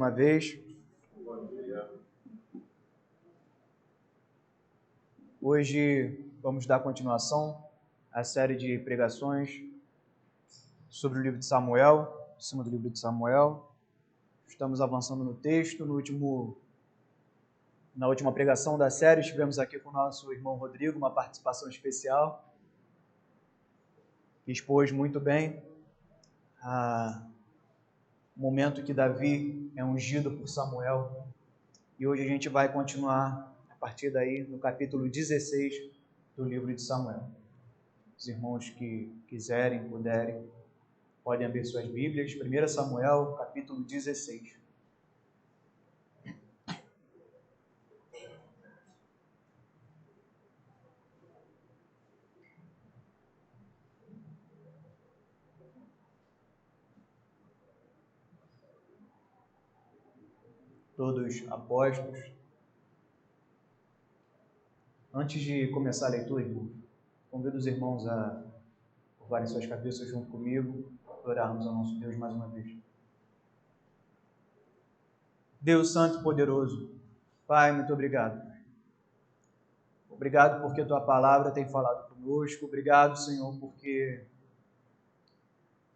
Uma vez. Hoje vamos dar continuação à série de pregações sobre o livro de Samuel, em cima do livro de Samuel. Estamos avançando no texto. Na última pregação da série, estivemos aqui com o nosso irmão Rodrigo, uma participação especial, que expôs muito bem o momento que Davi é ungido por Samuel. E hoje a gente vai continuar a partir daí no capítulo 16 do livro de Samuel. Os irmãos que quiserem, puderem, podem abrir suas Bíblias. 1 Samuel, capítulo 16. Todos apostos. Antes de começar a leitura, convido os irmãos a curvarem suas cabeças junto comigo, orarmos ao nosso Deus mais uma vez. Deus Santo e Poderoso, Pai, muito obrigado. Obrigado porque Tua Palavra tem falado conosco. Obrigado, Senhor, porque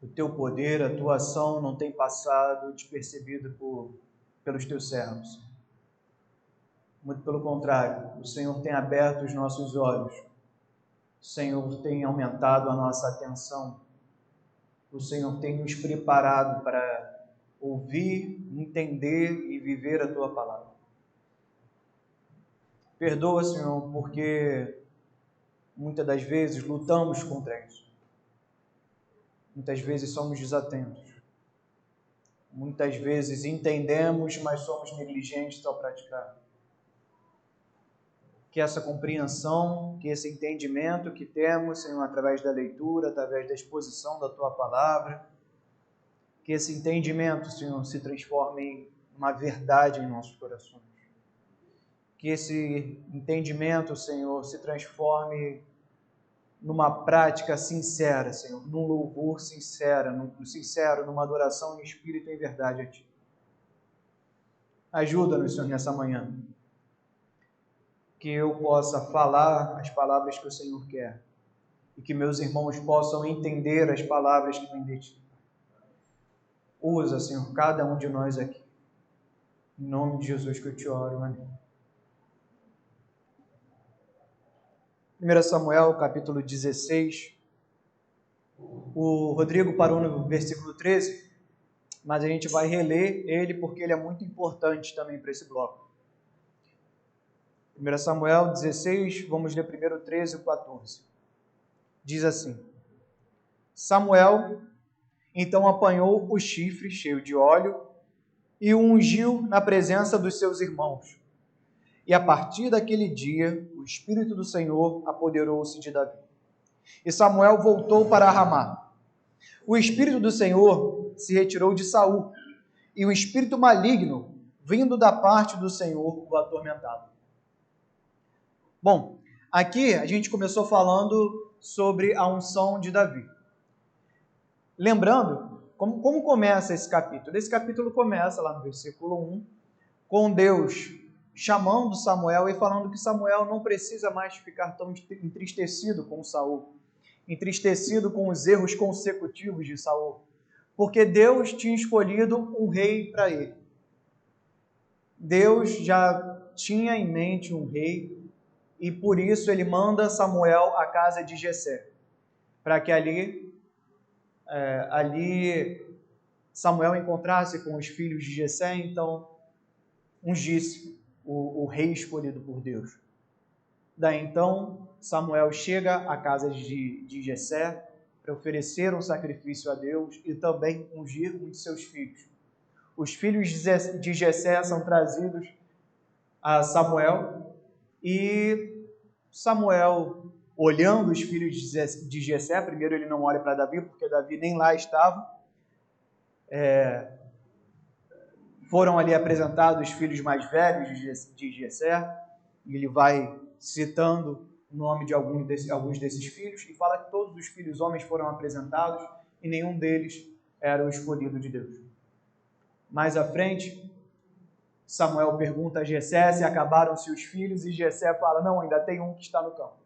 o Teu poder, a Tua ação não tem passado despercebido pelos Teus servos. Muito pelo contrário, o Senhor tem aberto os nossos olhos. O Senhor tem aumentado a nossa atenção. O Senhor tem nos preparado para ouvir, entender e viver a Tua Palavra. Perdoa, Senhor, porque muitas das vezes lutamos contra isso. Muitas vezes somos desatentos. Muitas vezes entendemos, mas somos negligentes ao praticar. Que essa compreensão, que esse entendimento que temos, Senhor, através da leitura, através da exposição da Tua Palavra, que esse entendimento, Senhor, se transforme em uma verdade em nossos corações. Que esse entendimento, Senhor, se transforme numa prática sincera, Senhor, num louvor sincero, numa adoração em espírito e em verdade a Ti. Ajuda-nos, Senhor, nessa manhã. Que eu possa falar as palavras que o Senhor quer e que meus irmãos possam entender as palavras que vêm de Ti. Usa, Senhor, cada um de nós aqui. Em nome de Jesus que eu te oro. Amém. 1 Samuel, capítulo 16. O Rodrigo parou no versículo 13, mas a gente vai reler ele porque ele é muito importante também para esse bloco. 1 Samuel 16, vamos ler primeiro o 13 e o 14. Diz assim: Samuel então apanhou o chifre cheio de óleo e o ungiu na presença dos seus irmãos. E a partir daquele dia, o Espírito do Senhor apoderou-se de Davi. E Samuel voltou para Ramá. O Espírito do Senhor se retirou de Saul, e o espírito maligno, vindo da parte do Senhor, o atormentava. Bom, aqui a gente começou falando sobre a unção de Davi. Lembrando, como começa esse capítulo? Esse capítulo começa lá no versículo 1, com Deus chamando Samuel e falando que Samuel não precisa mais ficar tão entristecido com Saul, entristecido com os erros consecutivos de Saul, porque Deus tinha escolhido um rei para ele. Deus já tinha em mente um rei e por isso ele manda Samuel à casa de Jessé, para que ali Samuel encontrasse com os filhos de Jessé, então ungisse o rei escolhido por Deus. Daí então Samuel chega à casa de Jessé para oferecer um sacrifício a Deus e também ungir um de seus filhos. Os filhos de Jessé são trazidos a Samuel e Samuel, olhando os filhos de Jessé, primeiro ele não olha para Davi, porque Davi nem lá estava, foram ali apresentados os filhos mais velhos de Jessé, e ele vai citando o nome de alguns desses filhos, e fala que todos os filhos homens foram apresentados, e nenhum deles era o escolhido de Deus. Mais à frente, Samuel pergunta a Jessé se acabaram-se os filhos, e Jessé fala, não, ainda tem um que está no campo.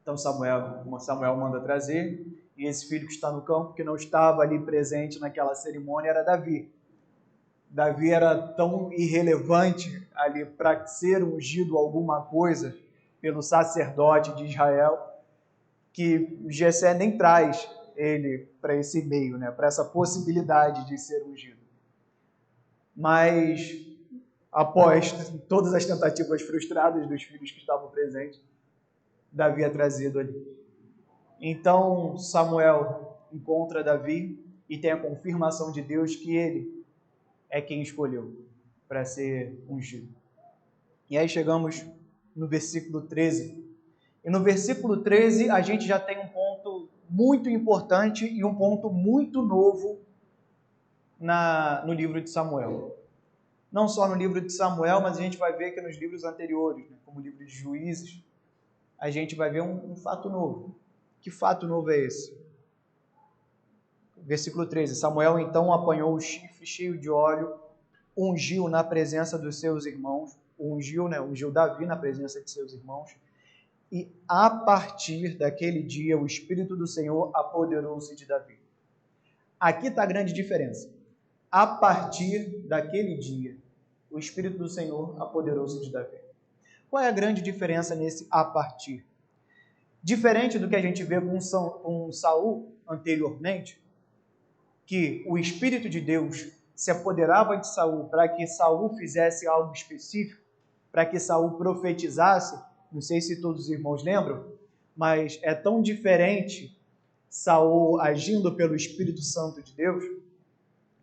Então Samuel manda trazer, e esse filho que está no campo, que não estava ali presente naquela cerimônia, era Davi. Davi era tão irrelevante ali para ser ungido alguma coisa pelo sacerdote de Israel, que Jessé nem traz ele para esse meio, né, para essa possibilidade de ser ungido. Mas, após todas as tentativas frustradas dos filhos que estavam presentes, Davi é trazido ali. Então, Samuel encontra Davi e tem a confirmação de Deus que ele é quem escolheu para ser ungido. E aí chegamos no versículo 13. E no versículo 13 a gente já tem um ponto muito importante e um ponto muito novo no livro de Samuel. Não só no livro de Samuel, mas a gente vai ver que nos livros anteriores, né, como o livro de Juízes, a gente vai ver um fato novo. Que fato novo é esse? Versículo 13. Samuel então apanhou o chifre cheio de óleo, ungiu na presença dos seus irmãos, ungiu Davi na presença de seus irmãos, e a partir daquele dia o Espírito do Senhor apoderou-se de Davi. Aqui está a grande diferença. A partir daquele dia, o Espírito do Senhor apoderou-se de Davi. Qual é a grande diferença nesse a partir? Diferente do que a gente vê com Saul anteriormente, que o Espírito de Deus se apoderava de Saul para que Saul fizesse algo específico, para que Saul profetizasse. Não sei se todos os irmãos lembram, mas é tão diferente Saul agindo pelo Espírito Santo de Deus,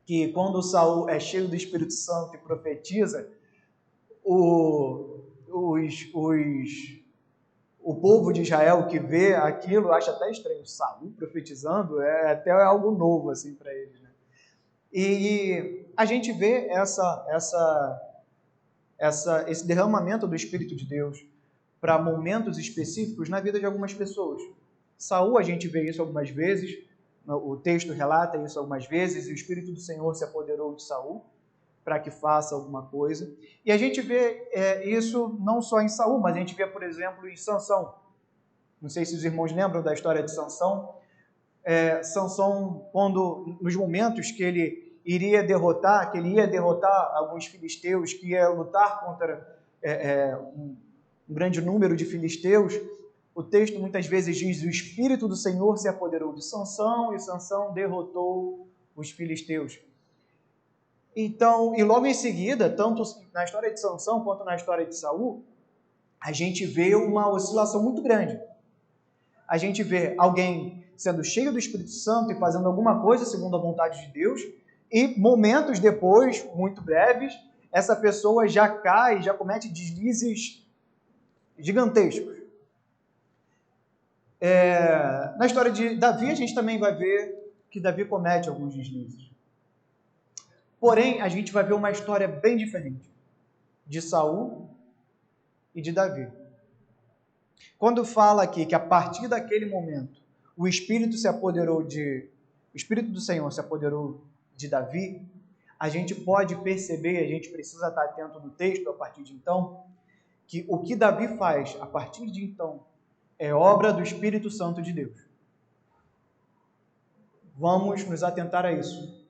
que quando Saul é cheio do Espírito Santo e profetiza, o povo de Israel que vê aquilo acha até estranho. Saul profetizando é até algo novo assim para eles, né? E a gente vê esse derramamento do Espírito de Deus para momentos específicos na vida de algumas pessoas. Saul, a gente vê isso algumas vezes, o texto relata isso algumas vezes, e o Espírito do Senhor se apoderou de Saul para que faça alguma coisa. E a gente vê isso não só em Saul, mas a gente vê, por exemplo, em Sansão. Não sei se os irmãos lembram da história de Sansão. Sansão, nos momentos que ele ia derrotar alguns filisteus, que ia lutar contra um grande número de filisteus, o texto muitas vezes diz: o Espírito do Senhor se apoderou de Sansão e Sansão derrotou os filisteus. Então, e logo em seguida, tanto na história de Sansão quanto na história de Saul, a gente vê uma oscilação muito grande. A gente vê alguém sendo cheio do Espírito Santo e fazendo alguma coisa segundo a vontade de Deus, e momentos depois, muito breves, essa pessoa já cai, já comete deslizes gigantescos. Na história de Davi, a gente também vai ver que Davi comete alguns deslizes. Porém, a gente vai ver uma história bem diferente de Saul e de Davi. Quando fala aqui que a partir daquele momento o Espírito do Senhor se apoderou de Davi, a gente pode perceber, a gente precisa estar atento no texto a partir de então, que o que Davi faz a partir de então é obra do Espírito Santo de Deus. Vamos nos atentar a isso.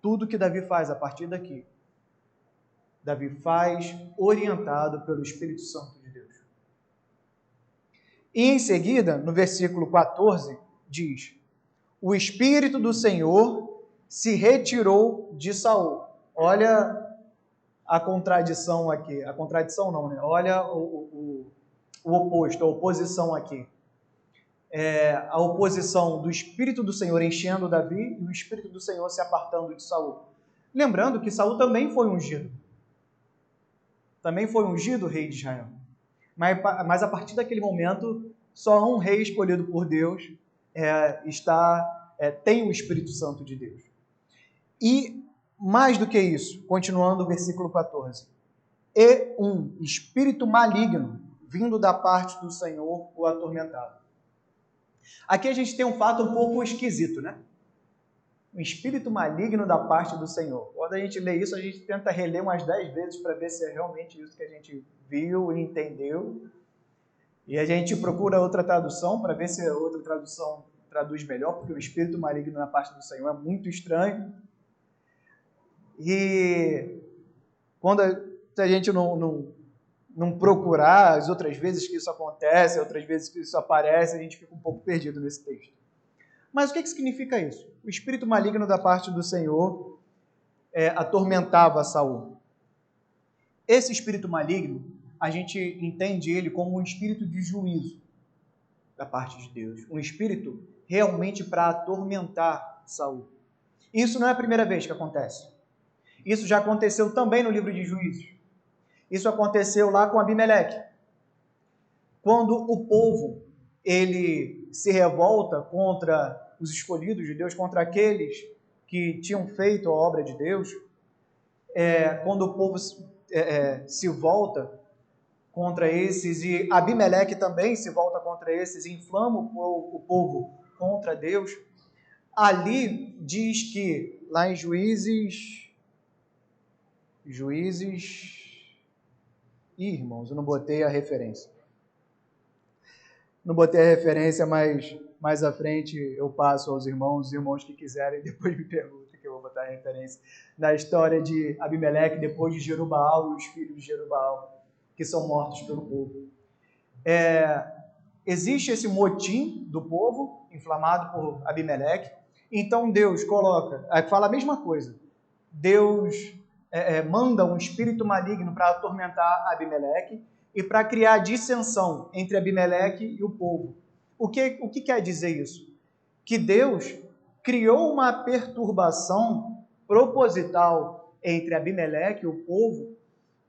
Tudo que Davi faz a partir daqui, Davi faz orientado pelo Espírito Santo de Deus. E em seguida, no versículo 14, diz: o Espírito do Senhor se retirou de Saul. Olha a contradição aqui. A contradição não, né? Olha o oposto, a oposição aqui. A oposição do Espírito do Senhor enchendo Davi e o Espírito do Senhor se apartando de Saul. Lembrando que Saul também foi ungido. Também foi ungido rei de Israel. Mas a partir daquele momento, só um rei escolhido por Deus tem o Espírito Santo de Deus. E, mais do que isso, continuando o versículo 14, e um espírito maligno vindo da parte do Senhor o atormentava. Aqui a gente tem um fato um pouco esquisito, né? Um espírito maligno da parte do Senhor. Quando a gente lê isso, a gente tenta reler umas 10 vezes para ver se é realmente isso que a gente viu e entendeu. E a gente procura outra tradução para ver se a outra tradução traduz melhor, porque o espírito maligno na parte do Senhor é muito estranho. E quando a gente não procurar as outras vezes que isso acontece, outras vezes que isso aparece, a gente fica um pouco perdido nesse texto. Mas o que significa isso? O espírito maligno da parte do Senhor atormentava Saul. Esse espírito maligno, a gente entende ele como um espírito de juízo da parte de Deus. Um espírito realmente para atormentar Saul. Isso não é a primeira vez que acontece. Isso já aconteceu também no livro de Juízes. Isso aconteceu lá com Abimeleque. Quando o povo ele se revolta contra os escolhidos de Deus, contra aqueles que tinham feito a obra de Deus, quando o povo se volta contra esses, e Abimeleque também se volta contra esses, inflama o povo contra Deus, ali diz que, lá em Juízes... Ih, irmãos, eu não botei a referência. Não botei a referência, mas mais à frente eu passo aos irmãos, os irmãos que quiserem, depois me perguntam que eu vou botar a referência, na história de Abimeleque, depois de Jerubaal e os filhos de Jerubaal, que são mortos pelo povo. Existe esse motim do povo, inflamado por Abimeleque, então Deus fala a mesma coisa. Deus manda um espírito maligno para atormentar Abimeleque e para criar dissensão entre Abimeleque e o povo. O que quer dizer isso? Que Deus criou uma perturbação proposital entre Abimeleque e o povo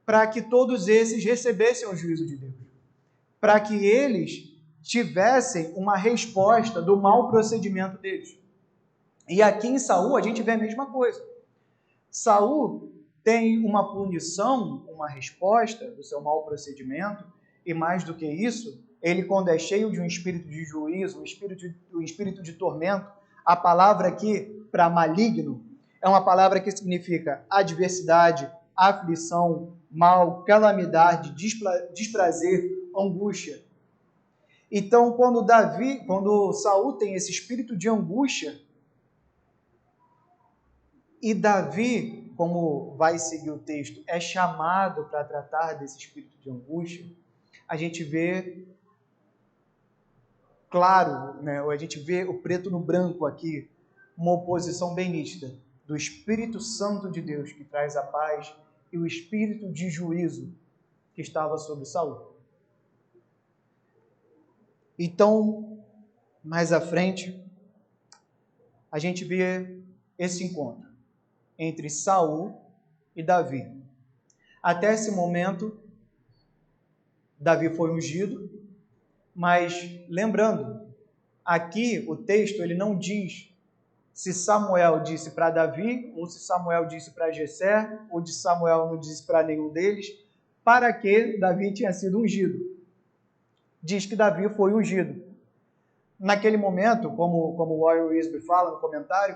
para que todos esses recebessem o juízo de Deus, para que eles tivessem uma resposta do mau procedimento deles. E aqui em Saul a gente vê a mesma coisa. Saul tem uma punição, uma resposta do seu mau procedimento, e mais do que isso, ele, quando é cheio de um espírito de juízo, um espírito de tormento, a palavra aqui para maligno é uma palavra que significa adversidade, aflição, mal, calamidade, desprazer, angústia. Então, quando Saul tem esse espírito de angústia, e Davi, como vai seguir o texto, é chamado para tratar desse espírito de angústia, a gente vê claro, né? A gente vê o preto no branco aqui, uma oposição bem nítida do Espírito Santo de Deus, que traz a paz, e o espírito de juízo que estava sobre Saul. Então, mais à frente, a gente vê esse encontro entre Saul e Davi. Até esse momento, Davi foi ungido, mas lembrando, aqui o texto ele não diz se Samuel disse para Davi, ou se Samuel disse para Jessé, ou se Samuel não disse para nenhum deles, para que Davi tinha sido ungido. Diz que Davi foi ungido. Naquele momento, como o Warren Wiersbe fala no comentário,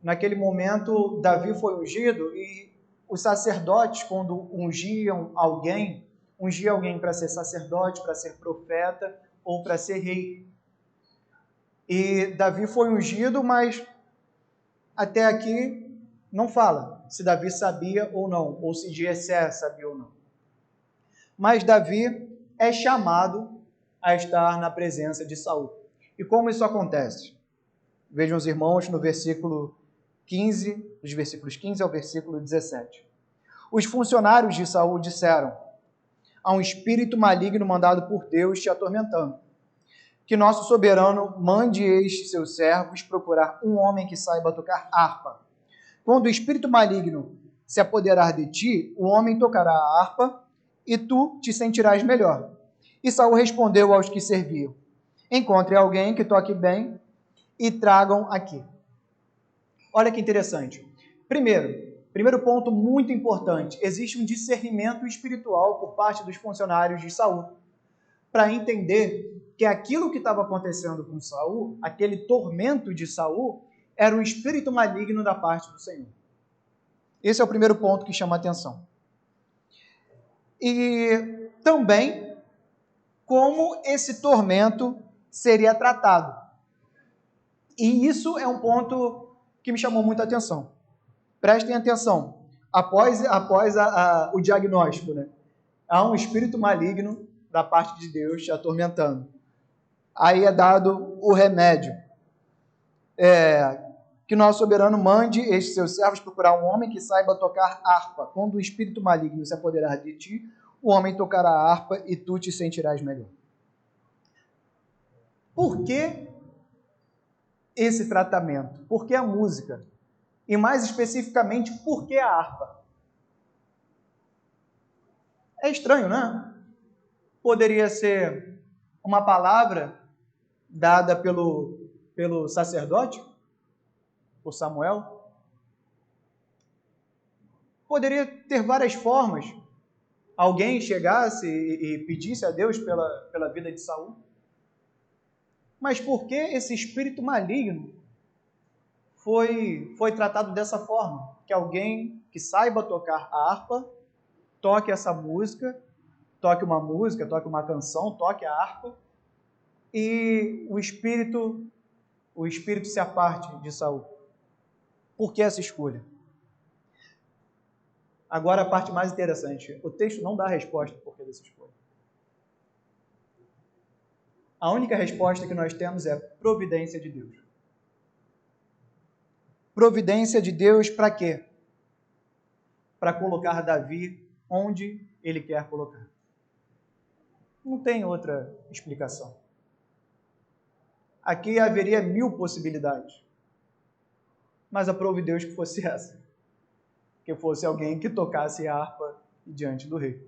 naquele momento Davi foi ungido e os sacerdotes, quando ungiam alguém para ser sacerdote, para ser profeta ou para ser rei. E Davi foi ungido, mas até aqui não fala se Davi sabia ou não, ou se Jessé sabia ou não. Mas Davi é chamado a estar na presença de Saul. E como isso acontece? Vejam os irmãos no versículo 15, dos versículos 15 ao versículo 17. Os funcionários de Saul disseram: há um espírito maligno mandado por Deus te atormentando. Que nosso soberano mande estes seus servos procurar um homem que saiba tocar harpa. Quando o espírito maligno se apoderar de ti, o homem tocará a harpa e tu te sentirás melhor. E Saul respondeu aos que serviam: encontre alguém que toque bem e tragam aqui. Olha que interessante. Primeiro ponto muito importante, existe um discernimento espiritual por parte dos funcionários de Saul, para entender que aquilo que estava acontecendo com Saul, aquele tormento de Saul, era um espírito maligno da parte do Senhor. Esse é o primeiro ponto que chama a atenção. E também como esse tormento seria tratado. E isso é um ponto que me chamou muita atenção. Prestem atenção. Após o diagnóstico, né? Há um espírito maligno da parte de Deus te atormentando. Aí é dado o remédio. Que nosso soberano mande estes seus servos procurar um homem que saiba tocar harpa. Quando o espírito maligno se apoderar de ti, o homem tocará a harpa e tu te sentirás melhor. Por que esse tratamento? Por que a música? E mais especificamente, por que a harpa? É estranho, né? Poderia ser uma palavra dada pelo sacerdote, por Samuel. Poderia ter várias formas. Alguém chegasse e pedisse a Deus pela vida de Saul. Mas por que esse espírito maligno foi tratado dessa forma? Que alguém que saiba tocar a harpa, toque essa música, toque uma canção, toque a harpa, e o espírito se aparte de Saul. Por que essa escolha? Agora a parte mais interessante. O texto não dá a resposta por que dessa escolha. A única resposta que nós temos é providência de Deus. Providência de Deus para quê? Para colocar Davi onde ele quer colocar. Não tem outra explicação. Aqui haveria 1000 possibilidades. Mas aprove Deus que fosse essa. Que fosse alguém que tocasse a harpa diante do rei.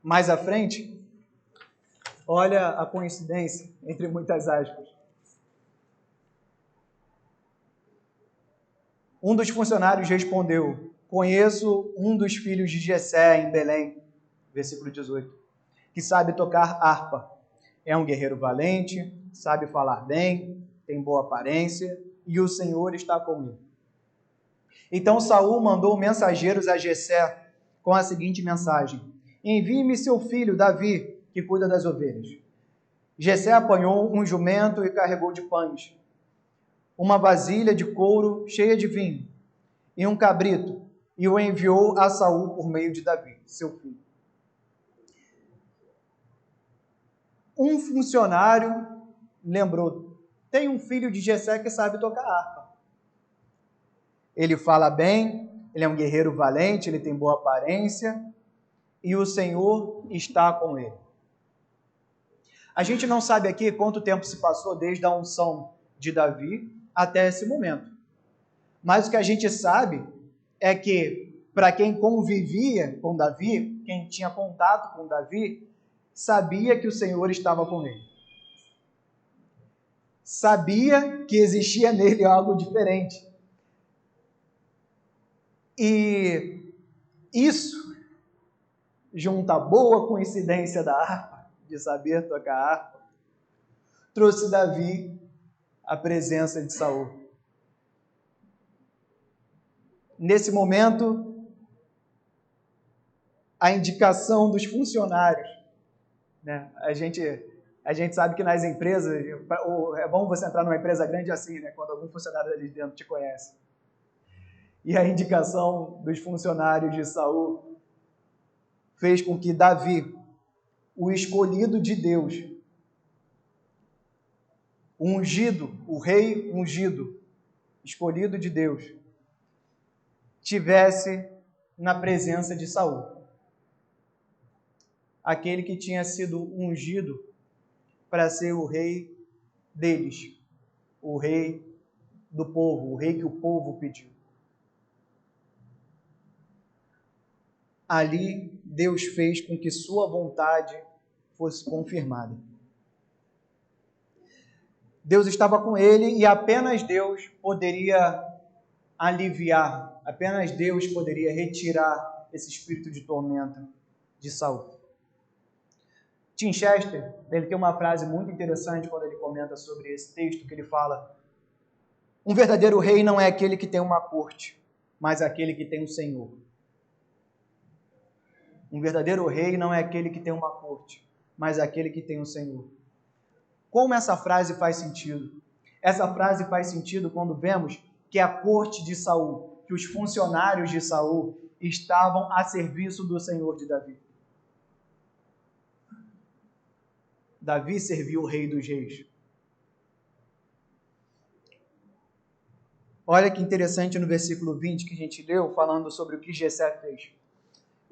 Mais à frente, olha a coincidência, entre muitas aspas. Um dos funcionários respondeu: conheço um dos filhos de Jessé em Belém, versículo 18, que sabe tocar harpa. É um guerreiro valente, sabe falar bem, tem boa aparência, e o Senhor está com ele. Então Saul mandou mensageiros a Jessé com a seguinte mensagem: envie-me seu filho Davi, que cuida das ovelhas. Jessé apanhou um jumento e carregou de pães, uma vasilha de couro cheia de vinho e um cabrito, e o enviou a Saul por meio de Davi, seu filho. Um funcionário lembrou: tem um filho de Jessé que sabe tocar harpa. Ele fala bem, ele é um guerreiro valente, ele tem boa aparência, e o Senhor está com ele. A gente não sabe aqui quanto tempo se passou desde a unção de Davi até esse momento. Mas o que a gente sabe é que, para quem convivia com Davi, quem tinha contato com Davi, sabia que o Senhor estava com ele. Sabia que existia nele algo diferente. E isso, junto à boa coincidência da harpa, de saber tocar harpa, trouxe Davi à presença de Saul. Nesse momento, a indicação dos funcionários, né? A gente sabe que nas empresas, é bom você entrar numa empresa grande assim, né? Quando algum funcionário ali dentro te conhece. E a indicação dos funcionários de Saul fez com que Davi, o escolhido de Deus, o ungido, o rei ungido, escolhido de Deus, tivesse na presença de Saul. Aquele que tinha sido ungido para ser o rei deles, o rei do povo, o rei que o povo pediu. Ali, Deus fez com que sua vontade fosse confirmada. Deus estava com ele e apenas Deus poderia aliviar, apenas Deus poderia retirar esse espírito de tormento de Saul. Tim Chester, ele tem uma frase muito interessante quando ele comenta sobre esse texto, que ele fala: Um verdadeiro rei não é aquele que tem uma corte, mas aquele que tem um senhor. Um verdadeiro rei não é aquele que tem uma corte, mas aquele que tem um senhor. Como essa frase faz sentido? Essa frase faz sentido quando vemos que a corte de Saul, que os funcionários de Saul estavam a serviço do Senhor de Davi. Davi serviu o rei dos reis. Olha que interessante no versículo 20 que a gente leu, falando sobre o que Jessé fez.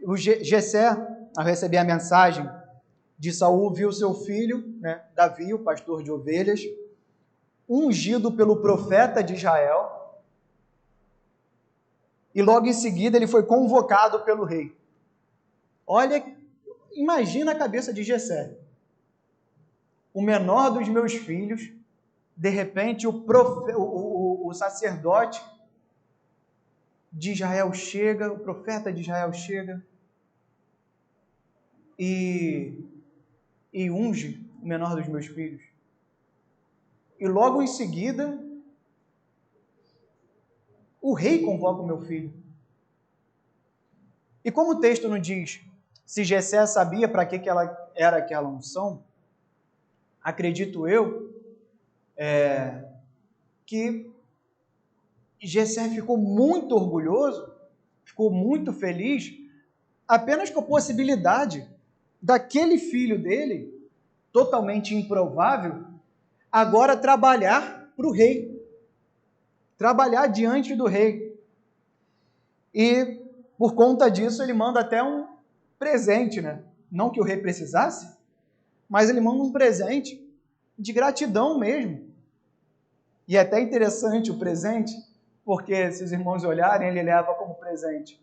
O Jessé, ao receber a mensagem de Saul, viu seu filho, Davi, o pastor de ovelhas, ungido pelo profeta de Israel, e logo em seguida ele foi convocado pelo rei. Olha, imagina a cabeça de Jessé. O menor dos meus filhos, de repente o sacerdote de Israel chega, o profeta de Israel chega e unge o menor dos meus filhos. E logo em seguida, o rei convoca o meu filho. E como o texto não diz se Jessé sabia para que era aquela unção, acredito eu que Jessé ficou muito orgulhoso, ficou muito feliz, apenas com a possibilidade daquele filho dele, totalmente improvável, agora trabalhar para o rei, trabalhar diante do rei. E por conta disso ele manda até um presente, Não que o rei precisasse, mas ele manda um presente de gratidão mesmo. E é até interessante o presente, porque se os irmãos olharem, ele leva como presente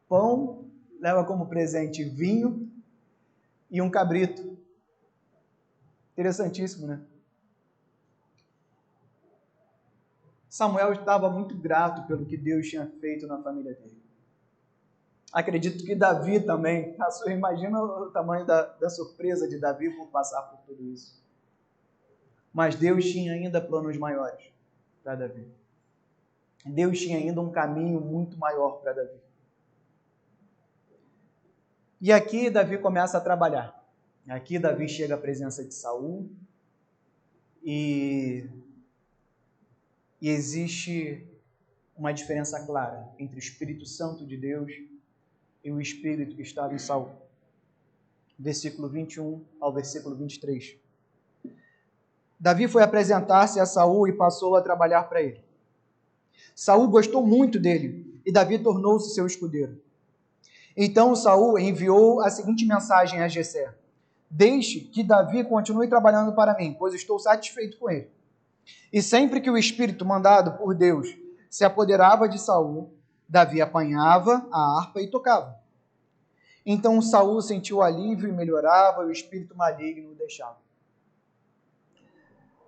pão, leva como presente vinho e um cabrito. Interessantíssimo, Samuel estava muito grato pelo que Deus tinha feito na família dele. Acredito que Davi também. Imagina o tamanho da surpresa de Davi por passar por tudo isso. Mas Deus tinha ainda planos maiores para Davi. Deus tinha ainda um caminho muito maior para Davi. E aqui Davi começa a trabalhar. Aqui Davi chega à presença de Saul e existe uma diferença clara entre o Espírito Santo de Deus e o Espírito que estava em Saul. Versículo 21 ao versículo 23. Davi foi apresentar-se a Saul e passou a trabalhar para ele. Saul gostou muito dele e Davi tornou-se seu escudeiro. Então Saul enviou a seguinte mensagem a Jessé: deixe que Davi continue trabalhando para mim, pois estou satisfeito com ele. E sempre que o espírito mandado por Deus se apoderava de Saul, Davi apanhava a harpa e tocava. Então Saul sentiu alívio e melhorava, e o espírito maligno o deixava.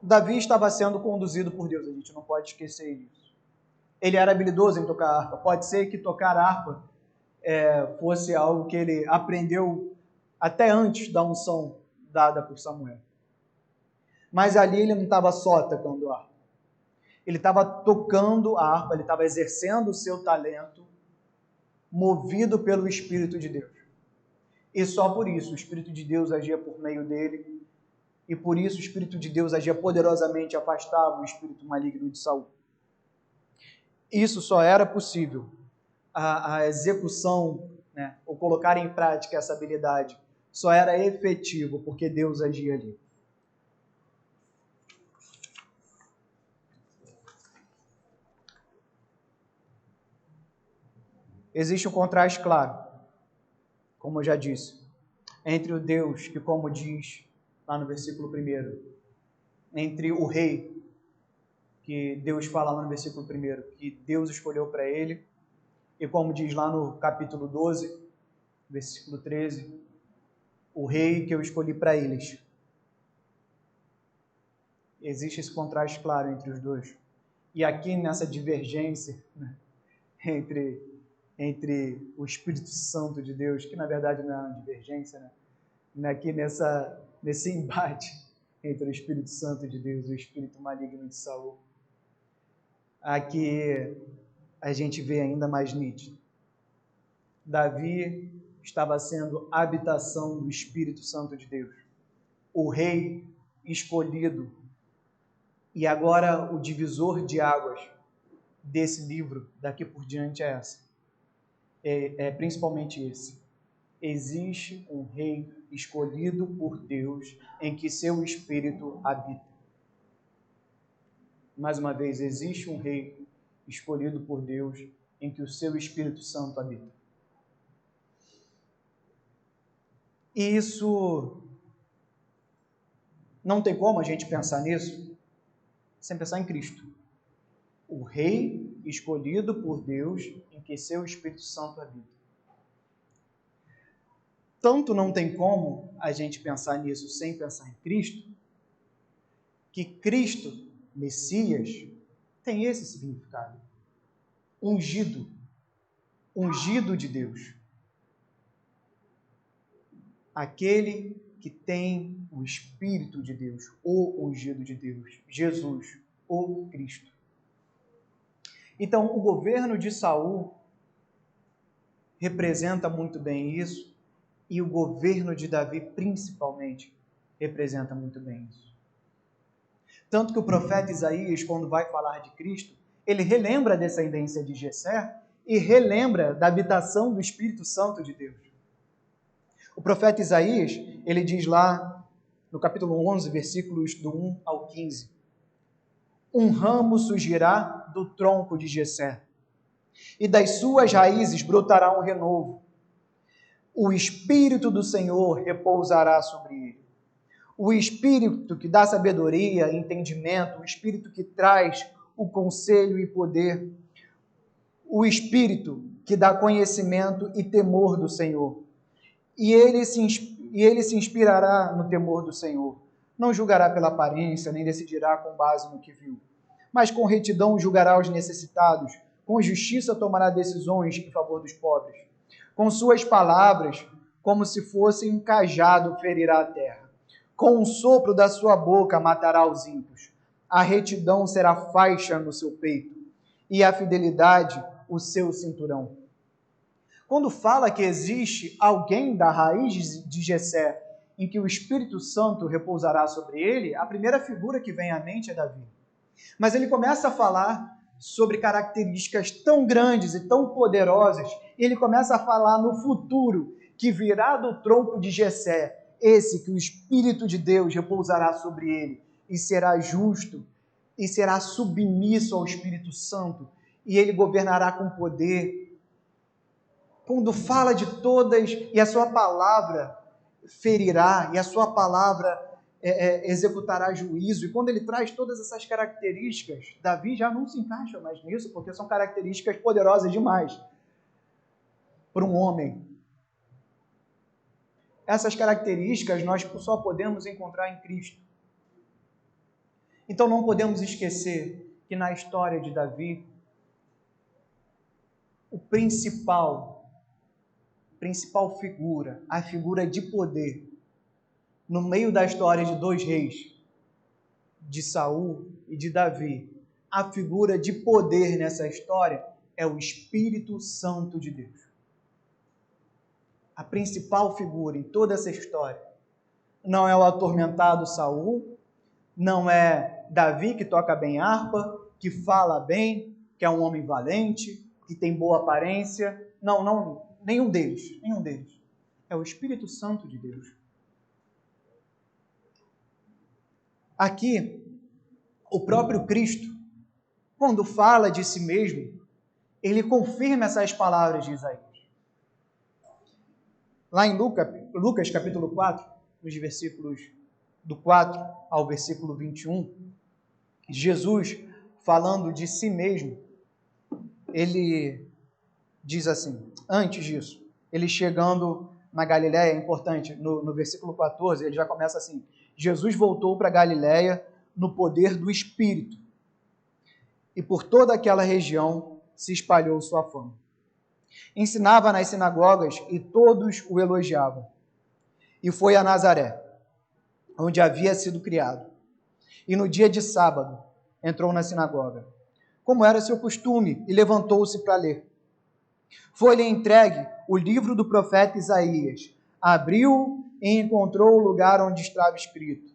Davi estava sendo conduzido por Deus, a gente não pode esquecer isso. Ele era habilidoso em tocar harpa. Pode ser que tocar harpa fosse algo que ele aprendeu até antes da unção dada por Samuel. Mas ali ele não estava só tocando harpa. Ele estava tocando a harpa, ele estava exercendo o seu talento, movido pelo Espírito de Deus. E só por isso o Espírito de Deus agia por meio dele, e por isso o Espírito de Deus agia poderosamente, afastava o espírito maligno de Saul. Isso só era possível, a execução, ou colocar em prática essa habilidade, só era efetivo porque Deus agia ali. Existe um contraste claro, como eu já disse, entre o Deus que, como diz lá no versículo 1, entre o rei, que Deus fala lá no versículo 1, que Deus escolheu para ele, e como diz lá no capítulo 12, versículo 13, o rei que eu escolhi para eles. Existe esse contraste claro entre os dois. E aqui nessa divergência, entre o Espírito Santo de Deus, que na verdade não é uma divergência, aqui nesse embate entre o Espírito Santo de Deus e o espírito maligno de Saul, aqui a gente vê ainda mais nítido. Davi estava sendo a habitação do Espírito Santo de Deus, o rei escolhido. E agora o divisor de águas desse livro, daqui por diante, é principalmente esse. Existe um rei escolhido por Deus em que seu Espírito habita. Mais uma vez, existe um rei escolhido por Deus em que o seu Espírito Santo habita. E isso não tem como a gente pensar nisso sem pensar em Cristo. O rei escolhido por Deus em que seu Espírito Santo habita. Tanto não tem como a gente pensar nisso sem pensar em Cristo, que Cristo, Messias, tem esse significado. Ungido. Ungido de Deus. Aquele que tem o Espírito de Deus, o ungido de Deus, Jesus, o Cristo. Então, o governo de Saul representa muito bem isso, e o governo de Davi, principalmente, representa muito bem isso. Tanto que o profeta Isaías, quando vai falar de Cristo, ele relembra a descendência de Jessé e relembra da habitação do Espírito Santo de Deus. O profeta Isaías, ele diz lá no capítulo 11, versículos do 1 ao 15: um ramo surgirá do tronco de Jessé, e das suas raízes brotará um renovo. O Espírito do Senhor repousará sobre ele. O Espírito que dá sabedoria e entendimento, o Espírito que traz o conselho e poder, o Espírito que dá conhecimento e temor do Senhor. E ele se inspirará no temor do Senhor. Não julgará pela aparência, nem decidirá com base no que viu. Mas com retidão julgará os necessitados, com justiça tomará decisões em favor dos pobres. Com suas palavras, como se fossem um cajado, ferirá a terra. Com o sopro da sua boca matará os ímpios. A retidão será faixa no seu peito, e a fidelidade o seu cinturão. Quando fala que existe alguém da raiz de Jessé, em que o Espírito Santo repousará sobre ele, a primeira figura que vem à mente é Davi. Mas ele começa a falar sobre características tão grandes e tão poderosas, e ele começa a falar no futuro, que virá do tronco de Jessé, esse que o Espírito de Deus repousará sobre ele, e será justo, e será submisso ao Espírito Santo, e ele governará com poder. Quando fala de todas, e a sua palavra ferirá, e a sua palavra executará juízo, e quando ele traz todas essas características, Davi já não se encaixa mais nisso, porque são características poderosas demais para um homem. Essas características nós só podemos encontrar em Cristo. Então não podemos esquecer que na história de Davi, o principal figura, a figura de poder, no meio da história de dois reis, de Saul e de Davi, a figura de poder nessa história é o Espírito Santo de Deus. A principal figura em toda essa história não é o atormentado Saul, não é Davi que toca bem harpa, que fala bem, que é um homem valente, que tem boa aparência. Não, nenhum deles. É o Espírito Santo de Deus. Aqui, o próprio Cristo, quando fala de si mesmo, ele confirma essas palavras de Isaías. Lá em Lucas capítulo 4, nos versículos do 4 ao versículo 21, Jesus, falando de si mesmo, ele diz assim, antes disso, ele chegando na Galiléia, é importante, no versículo 14, ele já começa assim, Jesus voltou para Galiléia no poder do Espírito, e por toda aquela região se espalhou sua fama. Ensinava nas sinagogas e todos o elogiavam. E foi a Nazaré, onde havia sido criado. E no dia de sábado entrou na sinagoga. como era seu costume, e levantou-se para ler. Foi-lhe entregue o livro do profeta Isaías. Abriu e encontrou o lugar onde estava escrito: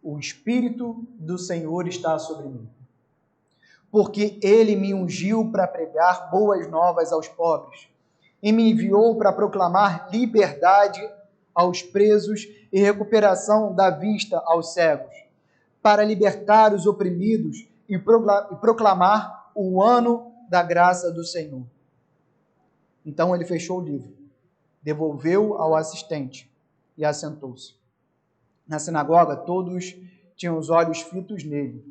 O Espírito do Senhor está sobre mim, porque ele me ungiu para pregar boas novas aos pobres e me enviou para proclamar liberdade aos presos e recuperação da vista aos cegos, para libertar os oprimidos e proclamar o ano da graça do Senhor. Então ele fechou o livro, devolveu ao assistente e assentou-se. Na sinagoga, todos tinham os olhos fitos nele,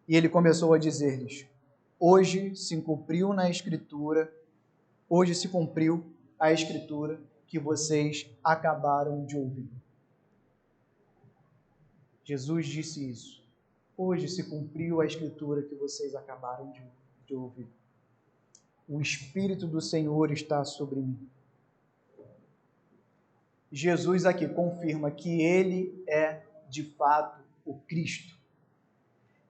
e ele começou a dizer-lhes: Hoje se cumpriu a escritura que vocês acabaram de ouvir. Jesus disse isso. Hoje se cumpriu a escritura que vocês acabaram de ouvir. O Espírito do Senhor está sobre mim. Jesus aqui confirma que ele é de fato o Cristo.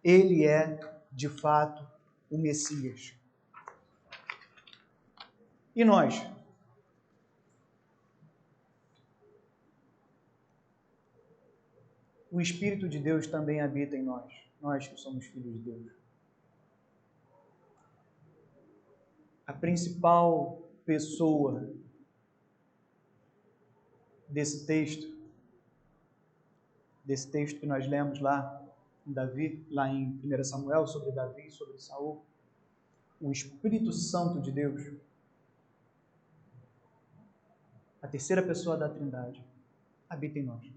Ele é de fato o Messias. E nós? O Espírito de Deus também habita em nós, nós que somos filhos de Deus. A principal pessoa desse texto que nós lemos lá em Davi, lá em 1 Samuel, sobre Davi, sobre Saul, o Espírito Santo de Deus, a terceira pessoa da Trindade, habita em nós.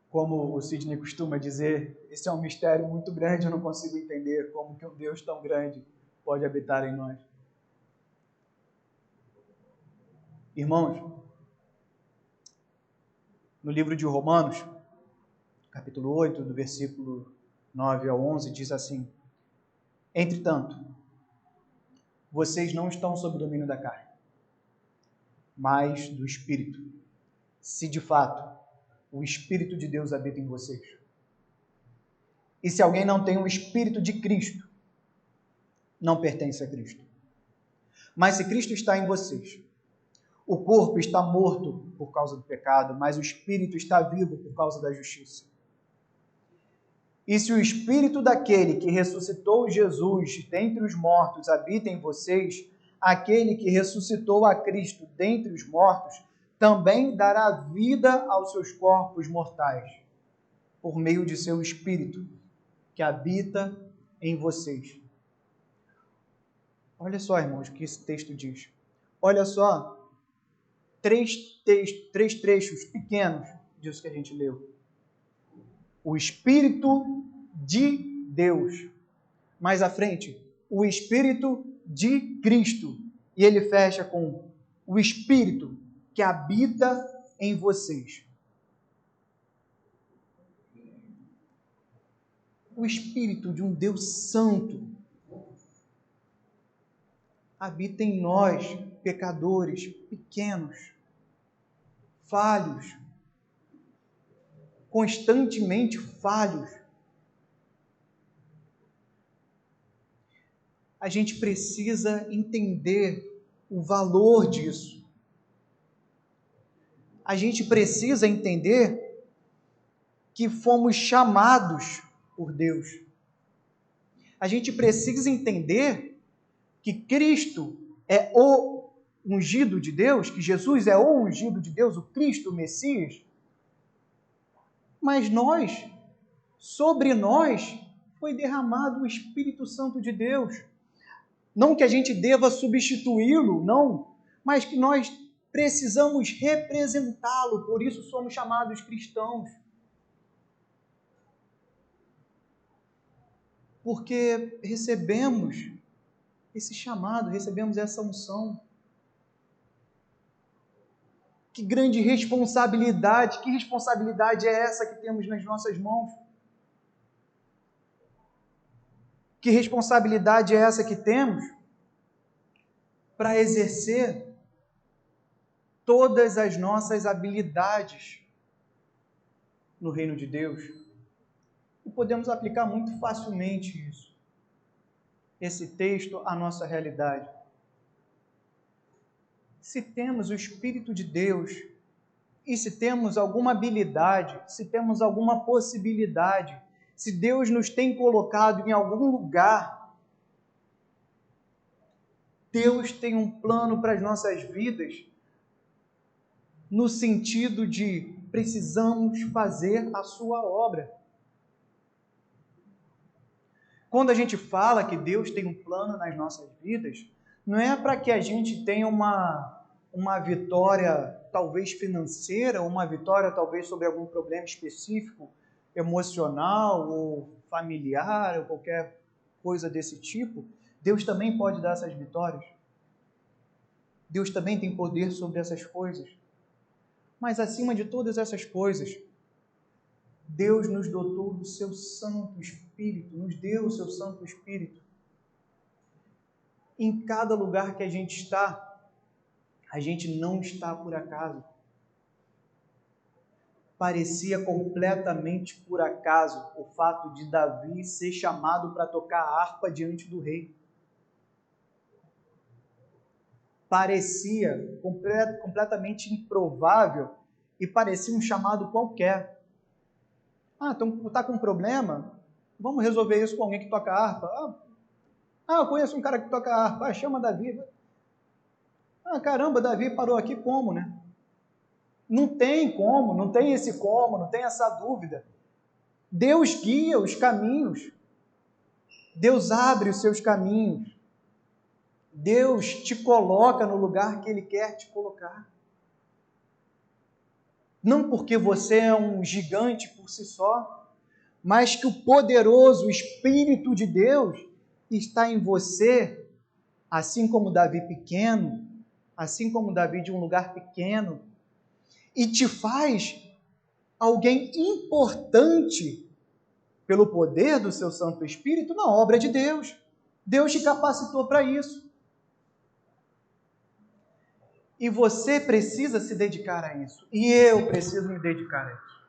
Como o Sidney costuma dizer, esse é um mistério muito grande, eu não consigo entender como que um Deus tão grande pode habitar em nós. Irmãos, no livro de Romanos, capítulo 8, do versículo 9 ao 11, diz assim: Entretanto, vocês não estão sob o domínio da carne, mas do Espírito, se de fato o Espírito de Deus habita em vocês. E se alguém não tem o Espírito de Cristo, não pertence a Cristo. Mas se Cristo está em vocês, o corpo está morto por causa do pecado, mas o Espírito está vivo por causa da justiça. E se o Espírito daquele que ressuscitou Jesus dentre os mortos habita em vocês, aquele que ressuscitou a Cristo dentre os mortos também dará vida aos seus corpos mortais, por meio de seu Espírito, que habita em vocês. Olha só, irmãos, o que esse texto diz. Olha só, três trechos pequenos disso que a gente leu. O Espírito de Deus. Mais à frente, o Espírito de Cristo. E ele fecha com o Espírito que habita em vocês. O Espírito de um Deus Santo habita em nós, pecadores, pequenos, falhos, constantemente falhos. A gente precisa entender o valor disso. A gente precisa entender que fomos chamados por Deus. A gente precisa entender que Cristo é o ungido de Deus, que Jesus é o ungido de Deus, o Cristo, o Messias. Mas sobre nós, foi derramado o Espírito Santo de Deus. Não que a gente deva substituí-lo, não, mas que nós precisamos representá-lo, por isso somos chamados cristãos. Porque recebemos esse chamado, recebemos essa unção. Que grande responsabilidade, que responsabilidade é essa que temos nas nossas mãos? Que responsabilidade é essa que temos para exercer todas as nossas habilidades no reino de Deus? E podemos aplicar muito facilmente isso, esse texto à nossa realidade. Se temos o Espírito de Deus, e se temos alguma habilidade, se temos alguma possibilidade, se Deus nos tem colocado em algum lugar, Deus tem um plano para as nossas vidas, no sentido de precisamos fazer a sua obra. Quando a gente fala que Deus tem um plano nas nossas vidas, não é para que a gente tenha uma vitória talvez financeira, uma vitória talvez sobre algum problema específico, emocional ou familiar ou qualquer coisa desse tipo. Deus também pode dar essas vitórias. Deus também tem poder sobre essas coisas. Mas acima de todas essas coisas, Deus nos dotou do seu Santo Espírito, nos deu o seu Santo Espírito. Em cada lugar que a gente não está por acaso. Parecia completamente por acaso o fato de Davi ser chamado para tocar a harpa diante do rei. Parecia completamente improvável e parecia um chamado qualquer. Então está com um problema? Vamos resolver isso com alguém que toca harpa. Eu conheço um cara que toca harpa. Chama Davi. Caramba, Davi parou aqui como, né? Não tem como, não tem esse como, não tem essa dúvida. Deus guia os caminhos. Deus abre os seus caminhos. Deus te coloca no lugar que Ele quer te colocar. Não porque você é um gigante por si só, mas que o poderoso Espírito de Deus está em você, assim como Davi pequeno, assim como Davi de um lugar pequeno, e te faz alguém importante pelo poder do seu Santo Espírito na obra de Deus. Deus te capacitou para isso. E você precisa se dedicar a isso. E eu preciso me dedicar a isso.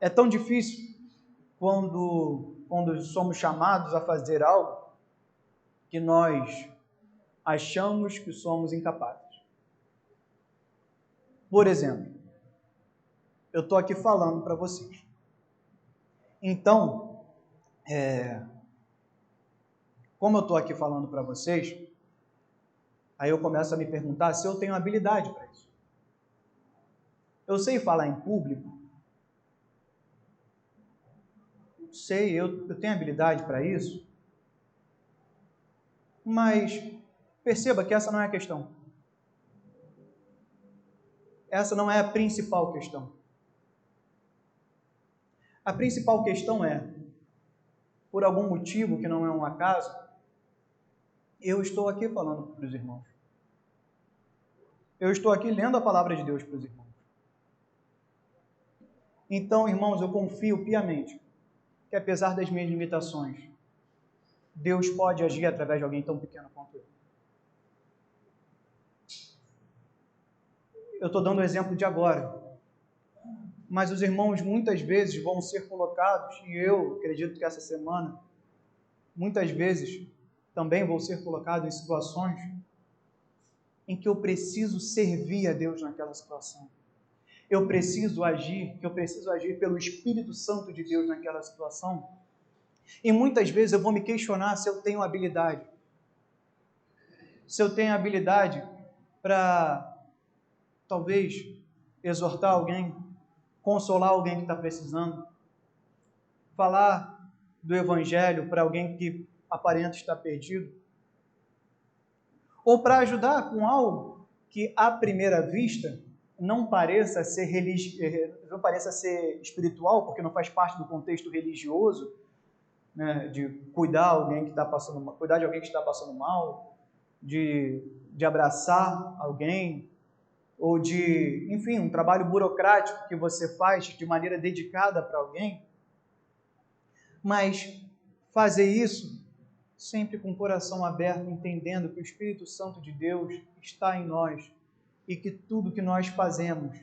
É tão difícil quando somos chamados a fazer algo que nós achamos que somos incapazes. Por exemplo, eu estou aqui falando para vocês. Então, como eu estou aqui falando para vocês, aí eu começo a me perguntar se eu tenho habilidade para isso. Eu sei falar em público? Não sei, eu tenho habilidade para isso? Mas perceba que essa não é a questão. Essa não é a principal questão. A principal questão é, por algum motivo que não é um acaso, eu estou aqui falando para os irmãos. Eu estou aqui lendo a palavra de Deus para os irmãos. Então, irmãos, eu confio piamente que, apesar das minhas limitações, Deus pode agir através de alguém tão pequeno quanto eu. Eu estou dando o exemplo de agora. Mas os irmãos muitas vezes vão ser colocados, e eu acredito que essa semana, muitas vezes também vou ser colocado em situações em que eu preciso servir a Deus naquela situação. Eu preciso agir pelo Espírito Santo de Deus naquela situação. E muitas vezes eu vou me questionar se eu tenho habilidade. Se eu tenho habilidade para, talvez, exortar alguém, consolar alguém que está precisando, falar do Evangelho para alguém que aparenta estar perdido, ou para ajudar com algo que, à primeira vista, não pareça ser espiritual, porque não faz parte do contexto religioso, né, de cuidar de alguém que está passando mal, de abraçar alguém, ou de, enfim, um trabalho burocrático que você faz de maneira dedicada para alguém, mas fazer isso sempre com o coração aberto, entendendo que o Espírito Santo de Deus está em nós e que tudo que nós fazemos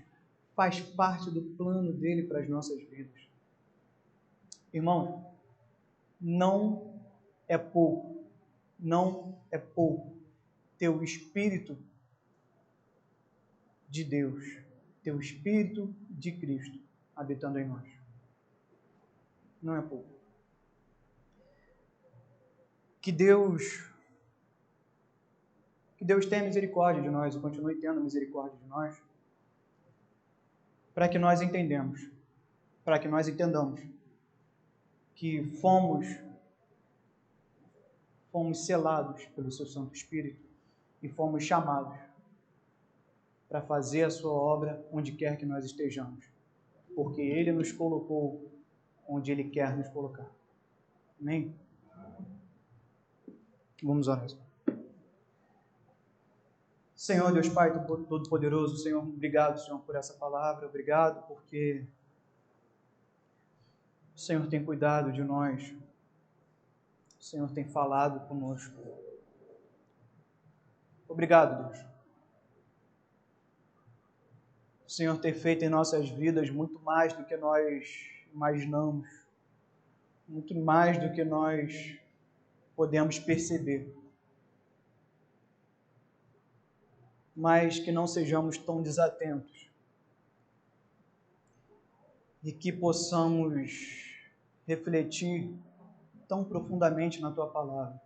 faz parte do plano dele para as nossas vidas. Irmãos, não é pouco, não é pouco ter o Espírito de Deus, ter o Espírito de Cristo habitando em nós. Não é pouco. Que Deus tenha misericórdia de nós e continue tendo misericórdia de nós, para que nós entendamos que fomos selados pelo seu Santo Espírito e fomos chamados para fazer a sua obra onde quer que nós estejamos, porque Ele nos colocou onde Ele quer nos colocar. Amém? Vamos orar. Senhor, Deus Pai Todo-Poderoso, Senhor, obrigado, Senhor, por essa palavra, obrigado porque o Senhor tem cuidado de nós, o Senhor tem falado conosco. Obrigado, Deus. O Senhor tem feito em nossas vidas muito mais do que nós imaginamos, muito mais do que nós podemos perceber. Mas que não sejamos tão desatentos e que possamos refletir tão profundamente na Tua Palavra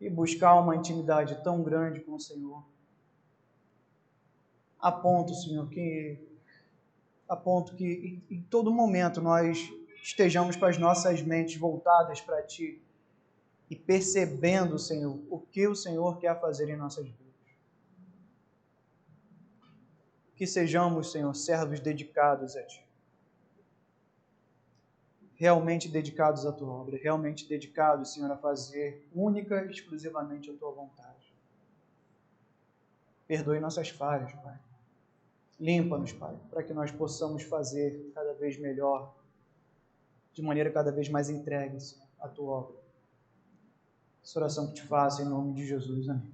e buscar uma intimidade tão grande com o Senhor, a ponto, Senhor, que em todo momento nós estejamos com as nossas mentes voltadas para Ti e percebendo, Senhor, o que o Senhor quer fazer em nossas vidas. Que sejamos, Senhor, servos dedicados a Ti. Realmente dedicados à Tua obra, realmente dedicados, Senhor, a fazer única e exclusivamente a Tua vontade. Perdoe nossas falhas, Pai. Limpa-nos, Pai, para que nós possamos fazer cada vez melhor, de maneira cada vez mais entregue, Senhor, a Tua obra. Essa oração que Te faço em nome de Jesus. Amém.